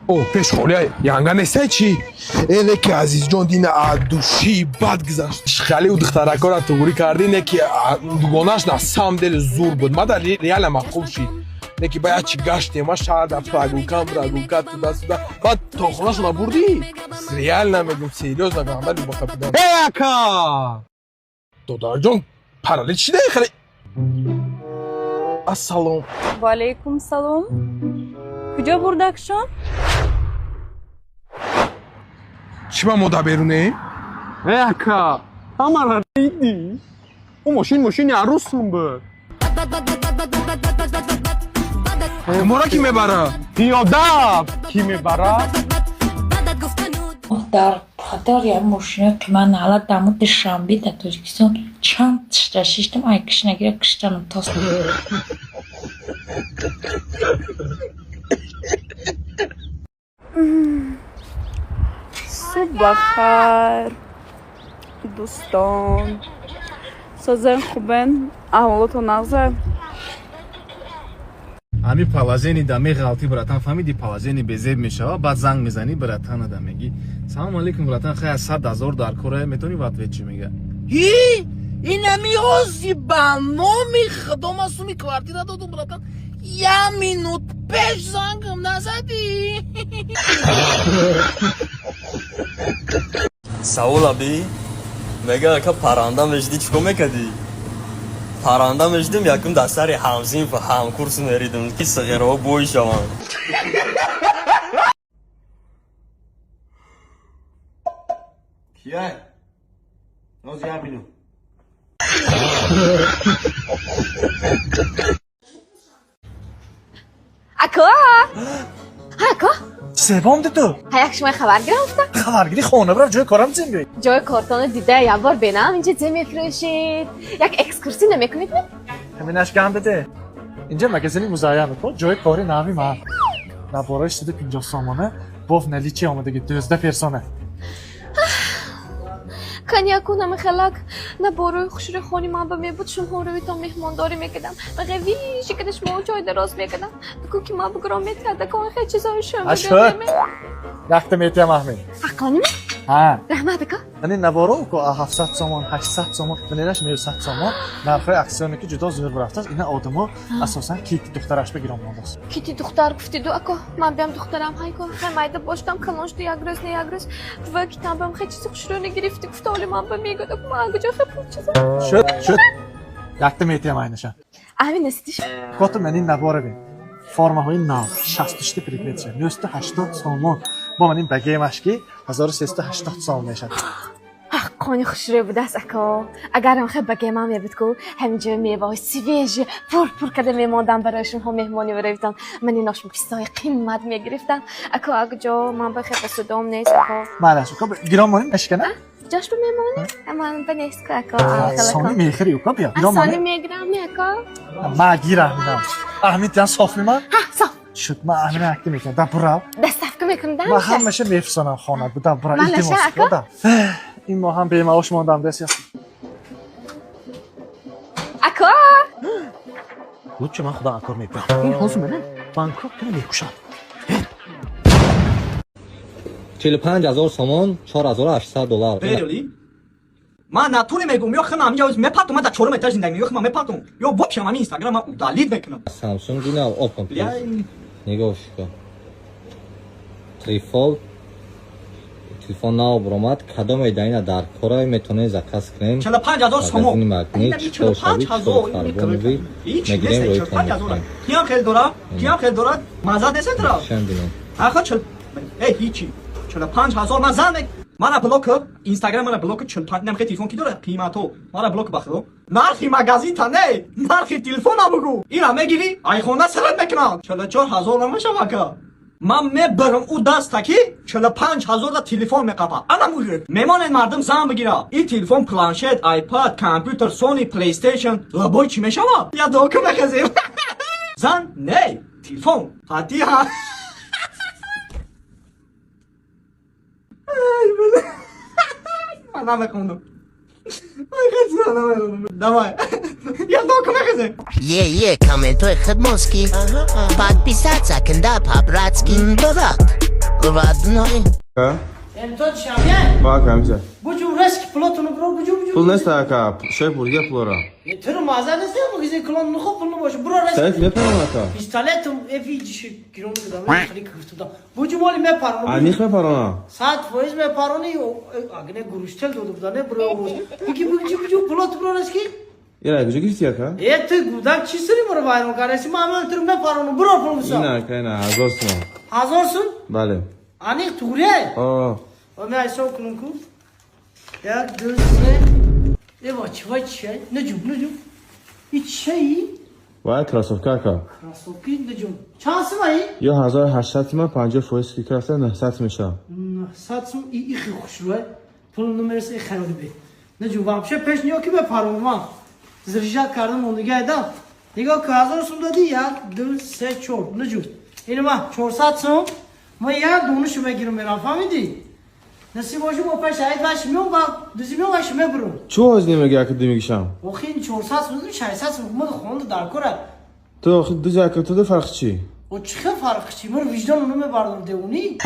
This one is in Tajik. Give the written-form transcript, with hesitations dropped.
اوه پیش خوله یانگانه سه چی؟ اینه که عزیز جان دینه دوشی بد گذشت خالی و دخترکا را توری کردی اینه که دوگانش نه سام دل زور بود ما در ریال ما خوب شی اینه که باید چی گشتیم ما شهر در پراگوکم تو دست بعد تا خونش ما بردی ریال نمیگم سیریوز نگم ولی با کپیدان اکا دودار جان پرالی چی ده خالی السلام و علیکم سلام کجا بردکشان؟ چی با مدا بیرونه؟ اکا همه دیدی؟ اون ماشین عروسم بود ما را کی میبره؟ پیاده کی میبره؟ در خاطر یه ماشین که من حالا در مورد شنبه در تاجیکستان چند شیشتم ای کش نگیره کشتنم تاست صبح بخیر دوستان سازن خوبن احوالتون نغزه ами палазени дами ғалти братан фамиди палазени безеб мешава баъд занг мезани братан ада меги салом алейкум братан хай аз 100 000 дар кора метони ватвет чӣ мега инами ҳози ба номи худо масуми квартира додум братан я минут пеш зангам назади саула би мега ака паранда мешди чико мекади паранда мешдим якум дастари ҳамзинф ҳамкурс меридим ки сағираҳо бой шаванд кияй нози ҳамину ака себом диту ҳаяк шумо хабар гирифта хабаргирӣ хона бирав ҷои корам зинги ҷои кортону дида якбор бинам инҷа ҷе мефурӯшед як экскурсӣ намекунед ҳаминаш гам биде инҷа магазини музайян ко ҷои кори нави ман набораи 150 сомона бов наличие омадагӣ 12 персона каняку намехелак на борои хушури хони ман ба мебуд шумҳоровитон меҳмондорӣ мекардам ба ғавиши када шумо ҷой дароз мекардам бигӯ ки ман бугро метарда кон хе чизои ашҳо якта метиям аҳмед ҳаққонима ҳа раҳмат ака ани наворо ко 700 сомон 800 сомон менаш 900 сомон нархои аксионе ки ҷудо зур рафтааст ина одамо асосан кити духтараш бигирам мондааст кити духтар гуфтиду ака ман биям духтарам ҳайко хе майда боштам калоншду як рӯз не як рӯз ва китабам хе чизи хушрӯне гирифти гуфта оли ман ба мегӯда ку ман куҷо хе пул чиза шуд якта метиям айнаша амин настиш коту мани наворо бин формаҳои нав 64 предметша 980 сомон бо манин багемаш ки 1380 сомон мешад ҳаққони хушрӯ будааст ака агарам хе багема мебуд ку ҳаминҷо меваҳои свежи пур карда мемондам барои шумоҳо меҳмонӣ бароитон мани ношмукистои қиммат мегирифтам ака акҷо ман ба хе посудом нест ака малаш ко гиром моним ашкана ҷош ба мемонӣ ман ба нест ку ака сони мехири ука бия гиром сони моним мегирам ака ма гирам дам аҳмид ҷан соф мема ҳа соф шуд ма аҳмид акти мекунам да бурав дастафка мекунам ма ҳамаша мефисонам хона буда бурав илтимос куда ин мо ҳам бемаош мондам дас ака лучше ман худо акор мекунам ин ҳозир менам банкрот куна мекушад 45000 сомон 4800 доллар ман натуре мегум ё хинам ё мепартум ман дар чорум этаж зиндагӣ ё хинам мепартум ё вопшам ҳамин инстаграм ман удалит мекунам Samsung ина open нигоҳш кун телефон нав буромад кадоме даина дар кора метонем заказ кунем 45000 сомон магнит 45000 карбонови мегирем рои тон киям хел дорад мазад несен тра аха чил ҳичи 45000 ман зан мана блок инстаграм мана блок 45 намхе телефон ки дорад қимато мана блок бахро нархи магазин та не нархи телефона бугу ина мегири айхона сарат мекунад 44000 намешавака ман мебарам у даста ки 45000 да телефон меқапад ана мужик мемонен мардум зан бигира ин телефон планшет айпад компютер сони плейстейшн лабой чӣ мешавад я доку мехезем зан не телефон фатиҳа Она наконду. Давай. Я только выхожу. Комментуй хадмоски. Подписаться, канда по-братски. Барак. امتحان شامیه با کمیزه بجو رسک پلاتونو برو بجو پول نیست اکا شای پولیه پول را تو مازه نیست مگه کلان نخو پول نباشه برو رسک سایت نپرم اکا پیستالتم افیجش گیرون بدم خیلی کفتم بجو مالی میپرونم انیخ میپرونه 100% میپرونی اگه گروشتل دو بدانه برو یکی بجو پلات برو رسکی یه کجا گرفتی اکا ات گودک چی سری برو وایرون کارسی ما من تر میپرونم برو پول بسا نه که نه 1000 سوم 1000 سون بله انیق توریه آه و من ایسا کنم کو یک دو سه وای چی نجوم هیچ چی وای کراسوفکا اکا راسوکی نجوم چند سمایی یا 1800 ما 50% کی کراسه 900 میشه 900 سم ای خیلی خوش روه پول نمرس ای خیلی بی نجوم وامشه پیش نیا که بپرم ما زرجات کردم اون دیگه ایدم نگاه که 1000 سم دادی یک دو سه چور نجوم اینو ما 400 سم ما یک دونشو بگیرم میرم فهمیدی نصیب باشه با پیش عید باش میام با دوزی میام باش میبرم چه وزنی میگه که میگیشم آخه این 400 سم 600 سم ما خوند در کره تو آخه دو جاکت تو فرق چی و چه فرق چی من وجدان اونو میبردم دیونی